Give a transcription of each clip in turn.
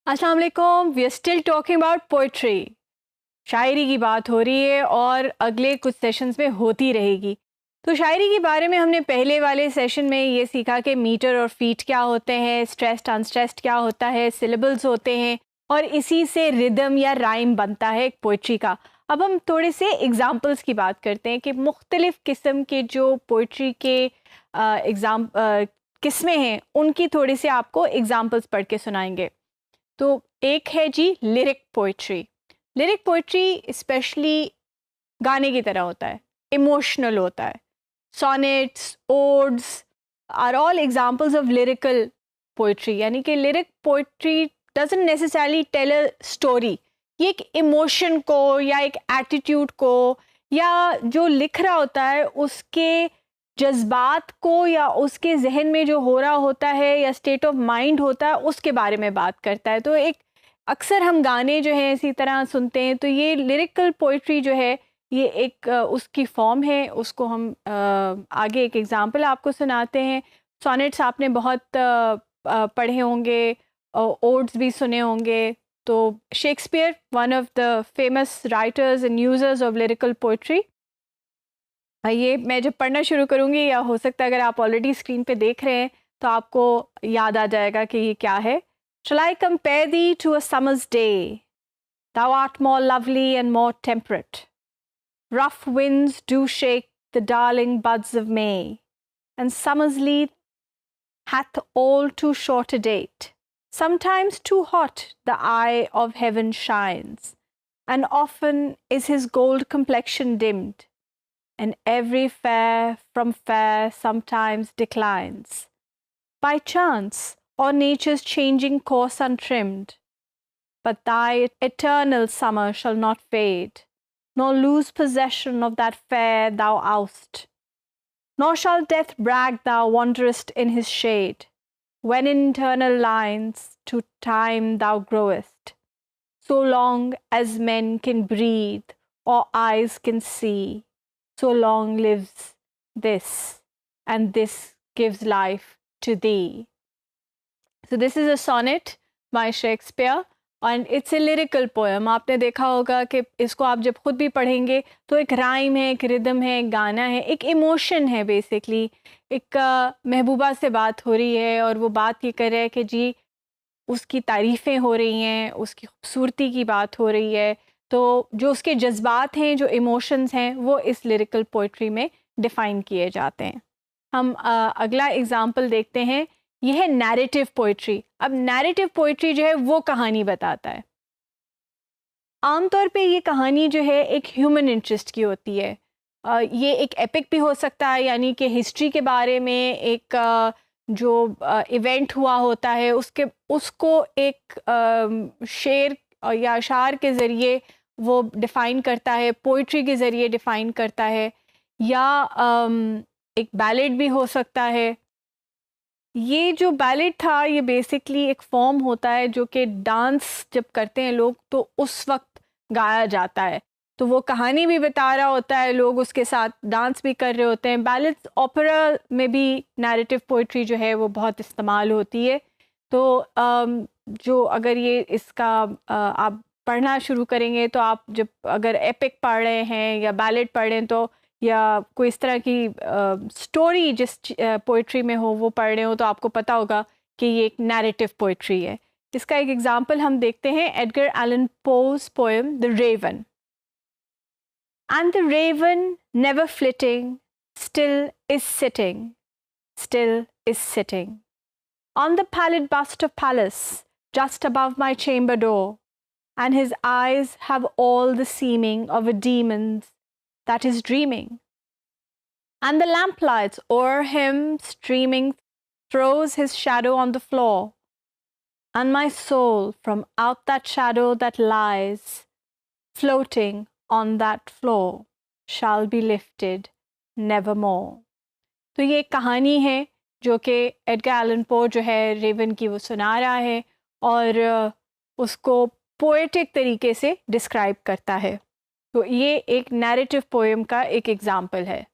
अस्सलाम वालेकुम, we are still talking about poetry. शायरी की बात हो रही है और अगले कुछ सेशंस में होती रहेगी। तो शायरी के बारे में हमने पहले वाले सेशन में ये सीखा कि मीटर और फीट क्या होते हैं, स्ट्रेस्ड अनस्ट्रेस्ड क्या होता है, सिलेबल्स होते हैं और इसी से रिदम या राइम बनता है एक पोइट्री का। अब हम थोड़े से एग्जाम्पल्स की बात करते हैं कि मुख्तलिफ़ किस्म के जो पोइट्री के किस्में हैं उनकी थोड़ी सी आपको एग्जाम्पल्स पढ़ के सुनाएंगे। तो एक है जी lyric poetry. Lyric poetry specially गाने की तरह होता है, इमोशनल होता है। Sonnets, odes are all examples of lyrical poetry. यानी कि lyric poetry doesn't necessarily tell a story, ये एक इमोशन को या एक एटीट्यूड को या जो लिख रहा होता है उसके जज्बात को या उसके जहन में जो हो रहा होता है या स्टेट ऑफ माइंड होता है उसके बारे में बात करता है। तो एक अक्सर हम गाने जो हैं इसी तरह सुनते हैं, तो ये लिरिकल पोइट्री जो है ये एक उसकी फॉर्म है। उसको हम आगे एक एग्जांपल आपको सुनाते हैं। सॉनेट्स आपने बहुत पढ़े होंगे, ओड्स भी सुने होंगे। तो Shakespeare, one of the famous writers and users of lyrical poetry. ये मैं जब पढ़ना शुरू करूँगी या हो सकता है अगर आप ऑलरेडी स्क्रीन पे देख रहे हैं तो आपको याद आ जाएगा कि ये क्या है। Shall I compare thee to a summer's day? Thou art more lovely and more temperate. Rough winds do shake the darling buds of May, and summer's leaf hath all too short a date. Sometimes too hot the eye of heaven shines, and often is his gold complexion dimmed, and every fair from fair sometimes declines, by chance or nature's changing course untrimmed. But thy eternal summer shall not fade, nor lose possession of that fair thou oust, nor shall death brag thou wanderest in his shade, when in eternal lines to time thou growest, so long as men can breathe or eyes can see. So long lives this, and this gives life to thee. So this is a sonnet by Shakespeare and it's a lyrical poem. आपने देखा होगा कि इसको आप जब खुद भी पढ़ेंगे तो एक राइम है, एक रिदम है, एक गाना है, एक इमोशन है। बेसिकली एक महबूबा से बात हो रही है और वो बात ये कर रहा है कि जी उसकी तारीफ़ें हो रही हैं, उसकी खूबसूरती की बात हो रही है। तो जो उसके जज्बात हैं, जो इमोशंस हैं, वो इस लिरिकल पोइट्री में डिफ़ाइन किए जाते हैं। हम अगला एग्ज़ाम्पल देखते हैं। यह है नैरेटिव पोइट्री। अब नैरेटिव पोइट्री जो है वो कहानी बताता है। आमतौर पे ये कहानी जो है एक ह्यूमन इंटरेस्ट की होती है। ये एक एपिक भी हो सकता है, यानी कि हिस्ट्री के बारे में एक जो इवेंट हुआ होता है उसको एक शेर या अशार के ज़रिए वो डिफ़ाइन करता है, पोइट्री के ज़रिए डिफ़ाइन करता है, या एक बैलेड भी हो सकता है। ये जो बैलेड था ये बेसिकली एक फॉर्म होता है जो कि डांस जब करते हैं लोग तो उस वक्त गाया जाता है। तो वो कहानी भी बता रहा होता है, लोग उसके साथ डांस भी कर रहे होते हैं। बैलेड्स, ओपेरा में भी नैरेटिव पोइट्री जो है वो बहुत इस्तेमाल होती है। तो जो अगर ये इसका आप पढ़ना शुरू करेंगे तो आप जब अगर एपिक पढ़ रहे हैं या बैलेड पढ़ रहे हैं तो या कोई इस तरह की स्टोरी जिस पोइट्री में हो वो पढ़ रहे हो तो आपको पता होगा कि ये एक नैरेटिव पोइट्री है। इसका एक एग्जांपल हम देखते हैं, Edgar Allan Poe's poem the raven. And the raven, never flitting, still is sitting, still is sitting, on the pallid bust of Pallas, just above my chamber door, and his eyes have all the seeming of a demon's that is dreaming. And the lamplights o'er him streaming throws his shadow on the floor, and my soul from out that shadow that lies floating on that floor shall be lifted nevermore. तो ये एक कहानी है जो कि Edgar Allan Poe जो है Raven की वो सुना रहा है और उसको पोएटिक तरीके से डिस्क्राइब करता है। तो ये एक नैरेटिव पोएम का एक एग्जाम्पल है।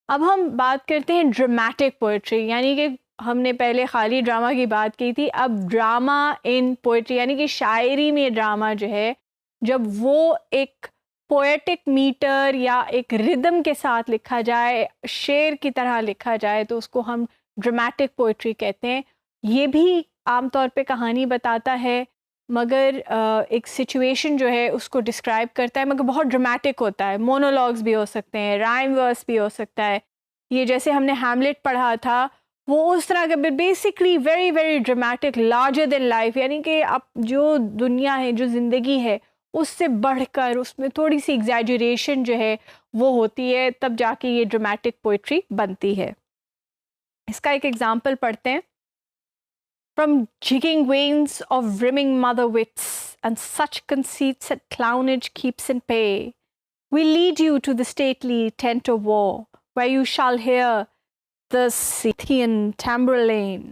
अब हम बात करते हैं ड्रामेटिक पोएट्री, यानी कि हमने पहले खाली ड्रामा की बात की थी, अब ड्रामा इन पोइट्री यानी कि शायरी में ड्रामा जो है, जब वो एक पोएटिक मीटर या एक रिदम के साथ लिखा जाए, शेर की तरह लिखा जाए, तो उसको हम ड्रामेटिक पोइट्री कहते हैं। ये भी आमतौर पे कहानी बताता है, मगर एक सिचुएशन जो है उसको डिस्क्राइब करता है, मगर बहुत ड्रामेटिक होता है। मोनोलॉग्स भी हो सकते हैं, राइम वर्स भी हो सकता है। ये जैसे हमने हैमलेट पढ़ा था, वो उस तरह का basically very very dramatic, larger than life, यानी कि अब जो दुनिया है, जो ज़िंदगी है, उससे बढ़कर उसमें थोड़ी सी एग्जैजरेशन जो है वो होती है, तब जाके ये ड्रामेटिक पोइट्री बनती है। इसका एक एग्जाम्पल पढ़ते हैं। From jigging veins of rimming mother wits and such conceits that clownage keeps in pay, we lead you to the stately tent of war, where you shall hear the Scythian tambourine,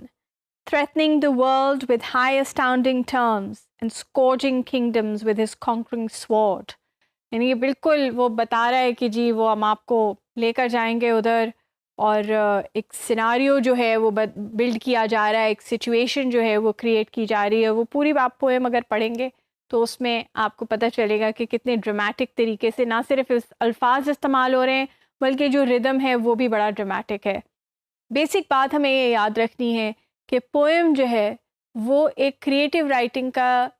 threatening the world with high astounding terms and scourging kingdoms with his conquering sword. यानी ये बिल्कुल वो बता रहा है कि जी वो हम आपको लेकर जाएंगे उधर, और एक सिनारियो जो है वो बिल्ड किया जा रहा है, एक सिचुएशन जो है वो क्रिएट की जा रही है। वो पूरी आप पोएम अगर पढ़ेंगे तो उसमें आपको पता चलेगा कि कितने ड्रामेटिक तरीके से ना सिर्फ अल्फाज इस्तेमाल हो रहे हैं, बल्कि जो रिदम है वो भी बड़ा ड्रामेटिक है। बेसिक बात हमें ये याद रखनी है कि पोएम जो है वो एक क्रिएटिव राइटिंग का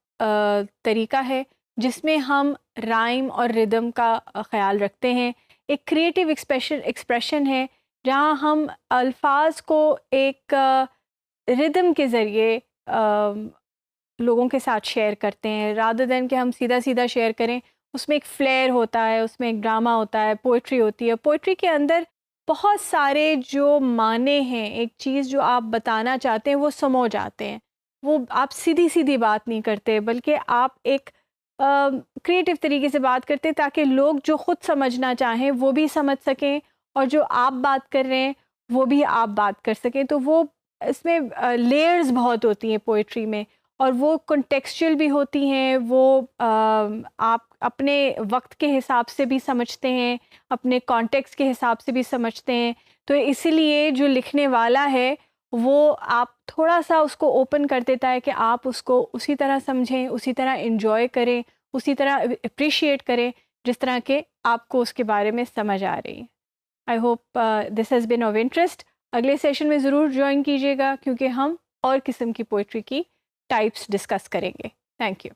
तरीका है, जिसमें हम राइम और रिदम का ख्याल रखते हैं। एक क्रिएटिव एक्सप्रेशन है जहाँ हम अल्फाज को एक रिदम के ज़रिए लोगों के साथ शेयर करते हैं, रादर देन कि हम सीधा सीधा शेयर करें। उसमें एक फ्लेयर होता है, उसमें एक ड्रामा होता है, पोइट्री होती है। पोइट्री के अंदर बहुत सारे जो माने हैं, एक चीज़ जो आप बताना चाहते हैं वो समो जाते हैं। वो आप सीधी सीधी बात नहीं करते, बल्कि आप एक क्रिएटिव तरीके से बात करते हैं, ताकि लोग जो ख़ुद समझना चाहें वो भी समझ सकें, और जो आप बात कर रहे हैं वो भी आप बात कर सकें। तो वो इसमें लेयर्स बहुत होती हैं पोइट्री में, और वो कॉन्टेक्चुअल भी होती हैं। वो आप अपने वक्त के हिसाब से भी समझते हैं, अपने कॉन्टेक्स्ट के हिसाब से भी समझते हैं। तो इसीलिए जो लिखने वाला है वो आप थोड़ा सा उसको ओपन कर देता है कि आप उसको उसी तरह समझें, उसी तरह एंजॉय करें, उसी तरह अप्रिशिएट करें जिस तरह के आपको उसके बारे में समझ आ रही है। I hope this has been of interest. अगले सेशन में ज़रूर ज्वाइन कीजिएगा, क्योंकि हम और किस्म की पोइट्री की टाइप्स डिस्कस करेंगे। Thank you.